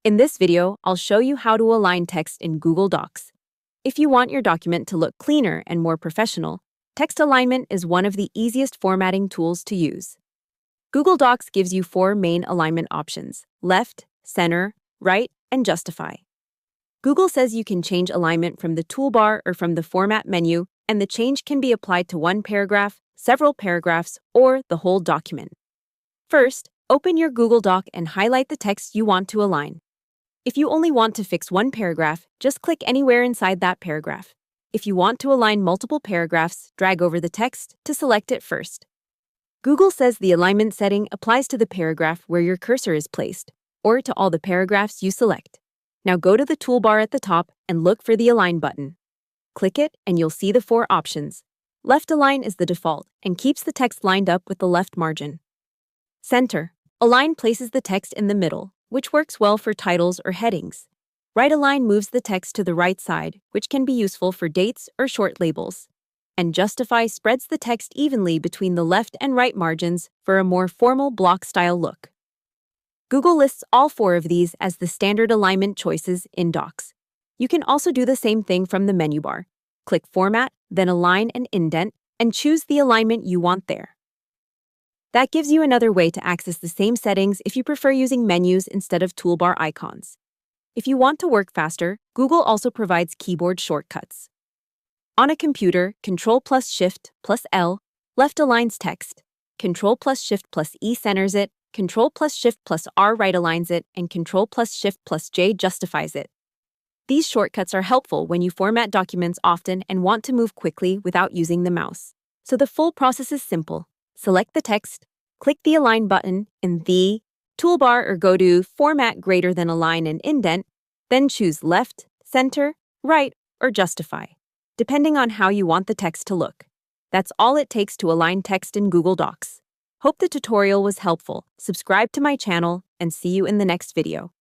In this video, I'll show you how to align text in Google Docs. If you want your document to look cleaner and more professional, text alignment is one of the easiest formatting tools to use. Google Docs gives you 4 main alignment options: left, center, right, and justify. Google says you can change alignment from the toolbar or from the format menu, and the change can be applied to one paragraph, several paragraphs, or the whole document. First, open your Google Doc and highlight the text you want to align. If you only want to fix one paragraph, just click anywhere inside that paragraph. If you want to align multiple paragraphs, drag over the text to select it first. Google says the alignment setting applies to the paragraph where your cursor is placed, or to all the paragraphs you select. Now go to the toolbar at the top and look for the Align button. Click it and you'll see the 4 options. Left align is the default and keeps the text lined up with the left margin. Center. Align places the text in the middle, which works well for titles or headings. Right align moves the text to the right side, which can be useful for dates or short labels. And justify spreads the text evenly between the left and right margins for a more formal block-style look. Google lists all 4 of these as the standard alignment choices in Docs. You can also do the same thing from the menu bar. Click Format, then Align and Indent, and choose the alignment you want there. That gives you another way to access the same settings if you prefer using menus instead of toolbar icons. If you want to work faster, Google also provides keyboard shortcuts. On a computer, Ctrl+Shift+L left aligns text, Ctrl+Shift+E centers it, Ctrl+Shift+R right aligns it, and Ctrl+Shift+J justifies it. These shortcuts are helpful when you format documents often and want to move quickly without using the mouse. So the full process is simple. Select the text, click the Align button in the toolbar or go to Format greater than Align and Indent, then choose Left, Center, Right, or Justify, depending on how you want the text to look. That's all it takes to align text in Google Docs. Hope the tutorial was helpful. Subscribe to my channel and see you in the next video.